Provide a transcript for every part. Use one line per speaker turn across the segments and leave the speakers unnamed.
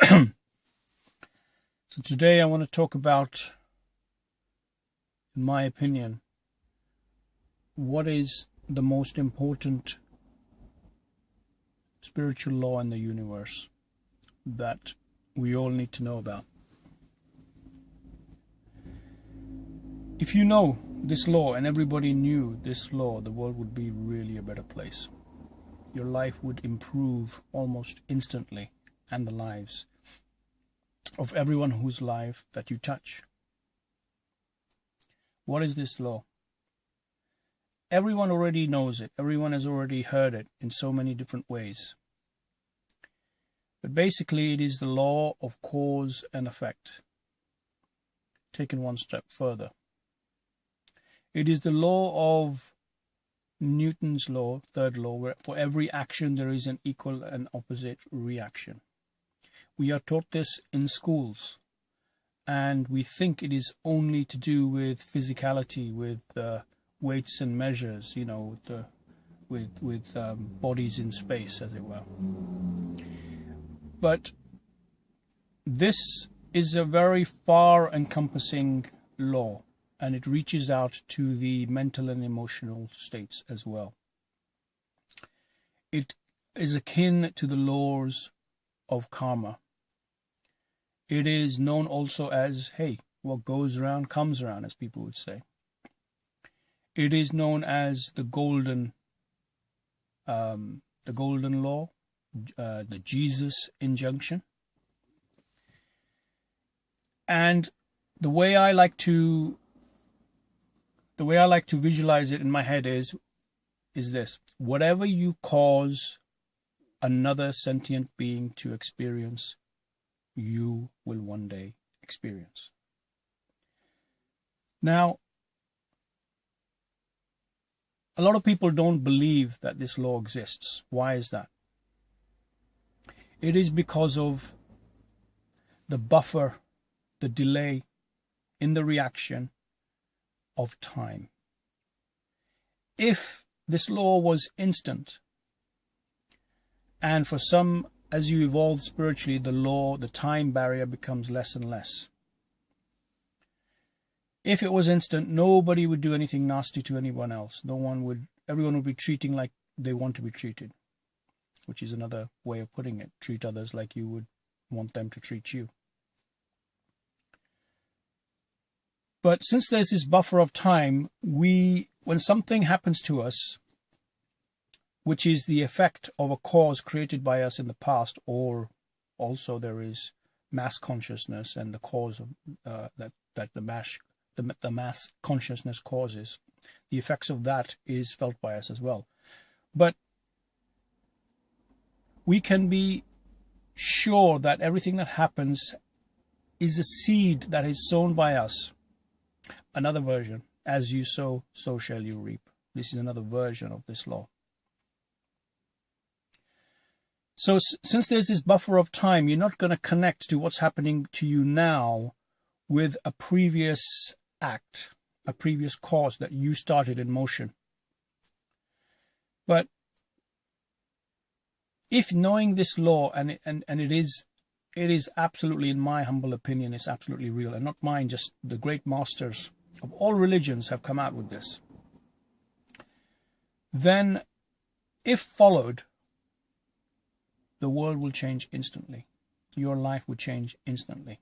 So today I want to talk about, in my opinion, what is the most important spiritual law in the universe that we all need to know about. If you know this law and everybody knew this law, the world would be really a better place. Your life would improve almost instantly, and the lives of everyone whose life that you touch. What is this law? Everyone already knows it. Everyone has already heard it in so many different ways. But basically it is the law of cause and effect, taken one step further. It is the law of Newton's law, third law, where for every action there is an equal and opposite reaction. We are taught this in schools, and we think it is only to do with physicality, with weights and measures, you know, with bodies in space, as it were. But this is a very far-encompassing law, and it reaches out to the mental and emotional states as well. It is akin to the laws of karma. It is known also as, hey, what goes around comes around, as people would say. It is known as the golden law, the Jesus injunction. And the way I like to visualize it in my head is this: whatever you cause another sentient being to experience, you will one day experience. Now, a lot of people don't believe that this law exists. Why is that? It is because of the buffer, the delay in the reaction of time. If this law was instant, and for some, as you evolve spiritually, the time barrier becomes less and less. If it was instant, nobody would do anything nasty to anyone else. Everyone would be treating like they want to be treated, which is another way of putting it. Treat others like you would want them to treat you. But since there's this buffer of time, when something happens to us, which is the effect of a cause created by us in the past, or also there is mass consciousness and the cause of that the mass consciousness causes, the effects of that is felt by us as well. But we can be sure that everything that happens is a seed that is sown by us. Another version: as you sow, so shall you reap. This is another version of this law. So since there's this buffer of time, you're not going to connect to what's happening to you now with a previous act, a previous cause that you started in motion. But if knowing this law, and it is absolutely, in my humble opinion, it's absolutely real, and not mine, just the great masters of all religions have come out with this, then if followed, the world will change instantly. Your life would change instantly.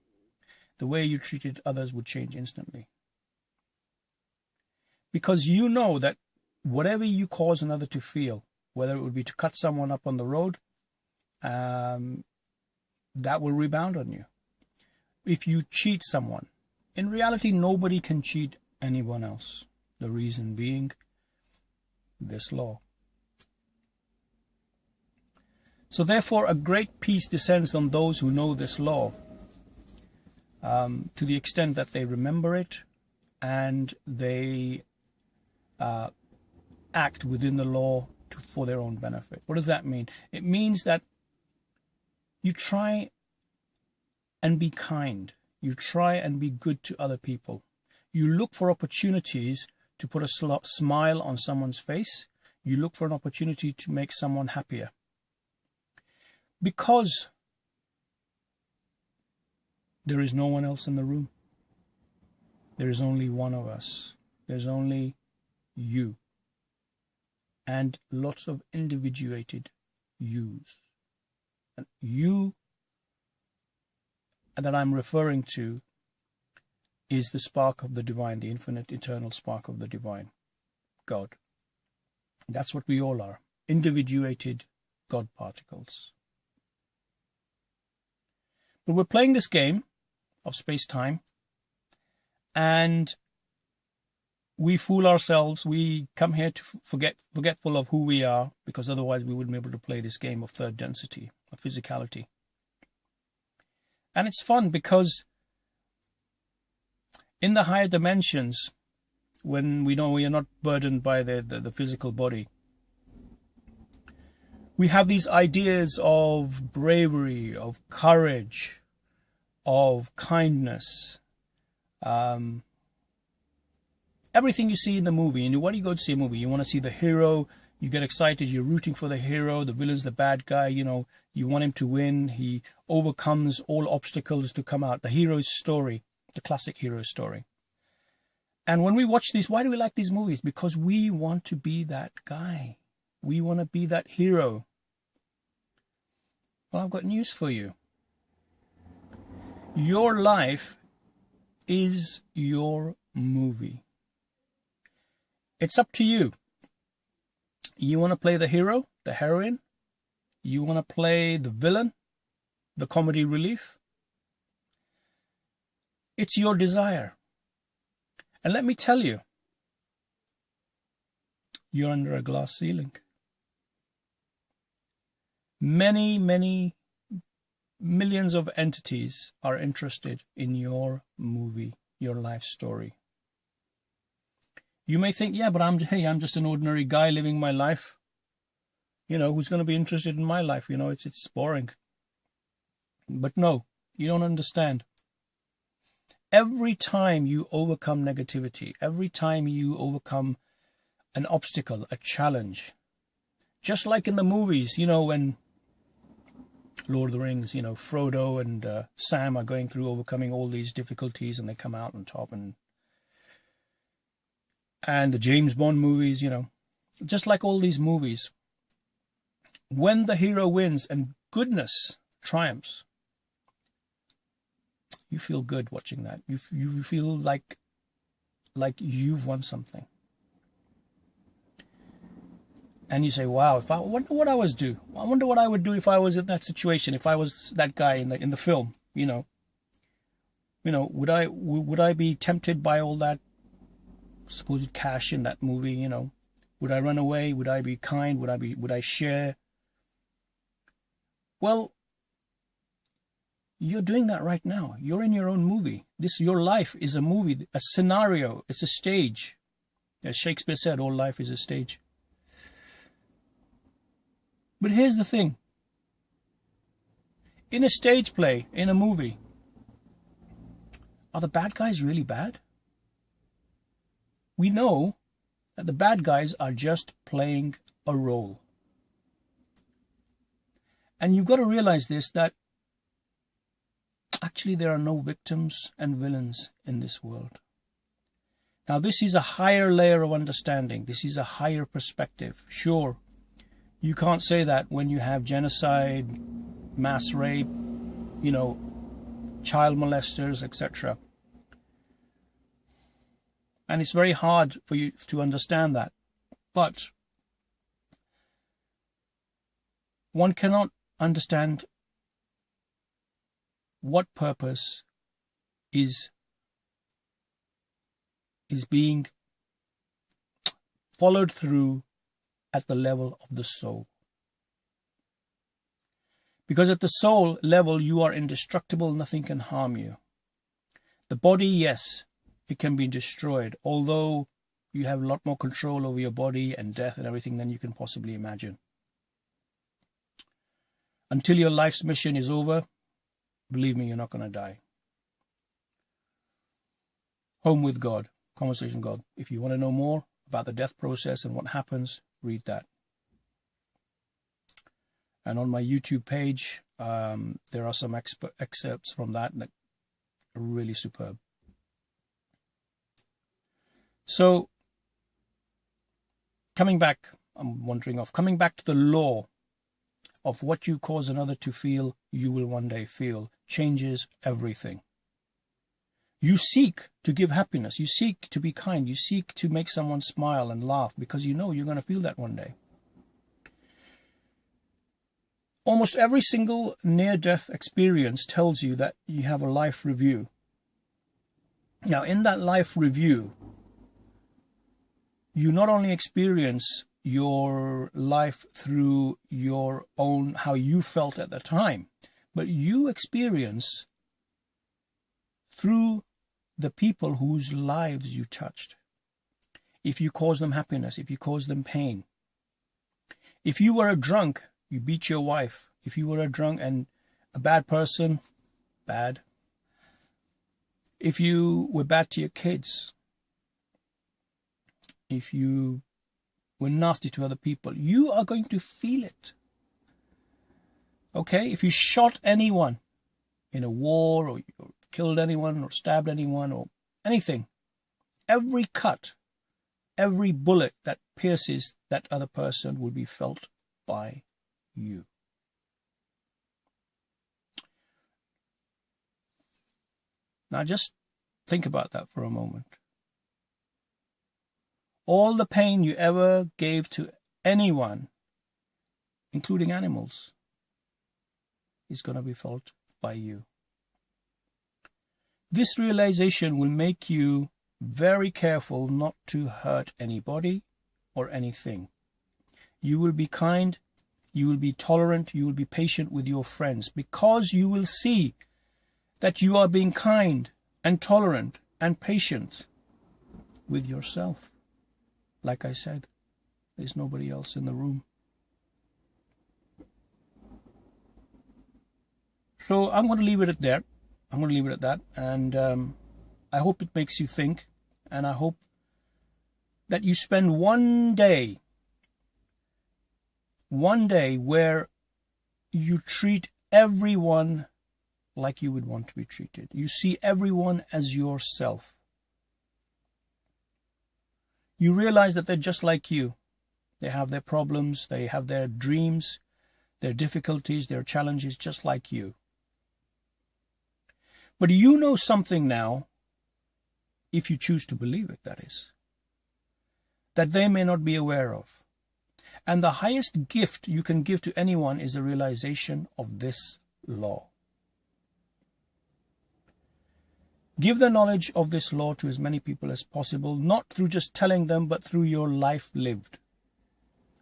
The way you treated others would change instantly. Because you know that whatever you cause another to feel, whether it would be to cut someone up on the road, that will rebound on you. If you cheat someone, in reality nobody can cheat anyone else. The reason being this law. So therefore a great peace descends on those who know this law, to the extent that they remember it and they act within the law for their own benefit. What does that mean? It means that you try and be kind. You try and be good to other people. You look for opportunities to put a smile on someone's face. You look for an opportunity to make someone happier. Because there is no one else in the room. There is only one of us. There's only you. And lots of individuated yous. And you that I'm referring to is the spark of the divine, the infinite, eternal spark of the divine, God. That's what we all are, individuated God particles. But we're playing this game of space-time, and we fool ourselves. We come here to forgetful of who we are, because otherwise we wouldn't be able to play this game of third density, of physicality. And it's fun because in the higher dimensions, when we know we are not burdened by the physical body, we have these ideas of bravery, of courage, of kindness. Everything you see in the movie. And why do you go to see a movie? You want to see the hero. You get excited. You're rooting for the hero. The villain's the bad guy. You know, you want him to win. He overcomes all obstacles to come out. The hero's story, the classic hero story. And when we watch these, why do we like these movies? Because we want to be that guy. We want to be that hero. Well, I've got news for you. Your life is your movie. It's up to you. You want to play the hero, the heroine? You want to play the villain, the comedy relief? It's your desire. And let me tell you, you're under a glass ceiling. Many, many millions of entities are interested in your movie, your life story. You may think, yeah, but I'm just an ordinary guy living my life. You know, who's going to be interested in my life? You know, it's boring. But no, you don't understand. Every time you overcome negativity, every time you overcome an obstacle, a challenge, just like in the movies, you know, when Lord of the Rings, you know, Frodo and Sam are going through overcoming all these difficulties and they come out on top, and the James Bond movies, you know, just like all these movies, when the hero wins and goodness triumphs, you feel good watching that. You feel like you've won something. And you say, wow, I wonder what I would do. I wonder what I would do if I was in that situation, if I was that guy in the film, you know. You know, would I be tempted by all that supposed cash in that movie, you know? Would I run away? Would I be kind? Would I share? Well, you're doing that right now. You're in your own movie. Your life is a movie, a scenario. It's a stage. As Shakespeare said, all life is a stage. But here's the thing. In a stage play, in a movie, are the bad guys really bad? We know that the bad guys are just playing a role. And you've got to realize this, that actually there are no victims and villains in this world. Now this is a higher layer of understanding. This is a higher perspective. Sure, you can't say that when you have genocide, mass rape, you know, child molesters, etc. And it's very hard for you to understand that. But one cannot understand what purpose is being followed through at the level of the soul. Because at the soul level, you are indestructible, nothing can harm you. The body, yes, it can be destroyed, although you have a lot more control over your body and death and everything than you can possibly imagine. Until your life's mission is over, believe me, you're not going to die. Home with God, Conversation God. If you want to know more about the death process and what happens, read that. And on my YouTube page, there are some excerpts from that really superb. So, coming back to the law of what you cause another to feel, you will one day feel, changes everything. You seek to give happiness. You seek to be kind. You seek to make someone smile and laugh because you know you're going to feel that one day. Almost every single near-death experience tells you that you have a life review. Now, in that life review, you not only experience your life through your own, how you felt at the time, but you experience through the people whose lives you touched. If you cause them happiness, if you cause them pain. If you were a drunk, you beat your wife. If you were a drunk and a bad person, bad. If you were bad to your kids, if you were nasty to other people, you are going to feel it. Okay? If you shot anyone in a war, or you killed anyone, or stabbed anyone, or anything, every cut, every bullet that pierces that other person will be felt by you. Now just think about that for a moment. All the pain you ever gave to anyone, including animals, is going to be felt by you. This realization will make you very careful not to hurt anybody or anything. You will be kind, you will be tolerant, you will be patient with your friends, because you will see that you are being kind and tolerant and patient with yourself. Like I said, there's nobody else in the room. So I'm going to leave it at there. I'm going to leave it at that. And I hope it makes you think. And I hope that you spend one day where you treat everyone like you would want to be treated. You see everyone as yourself. You realize that they're just like you. They have their problems, they have their dreams, their difficulties, their challenges, just like you. But you know something now, if you choose to believe it, that is, that they may not be aware of. And the highest gift you can give to anyone is a realization of this law. Give the knowledge of this law to as many people as possible, not through just telling them, but through your life lived,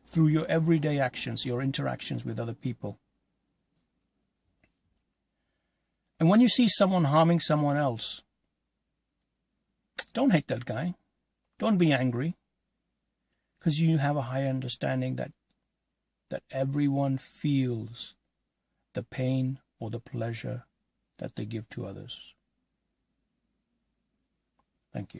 through your everyday actions, your interactions with other people. And when you see someone harming someone else, don't hate that guy. Don't be angry, because you have a higher understanding that everyone feels the pain or the pleasure that they give to others. Thank you.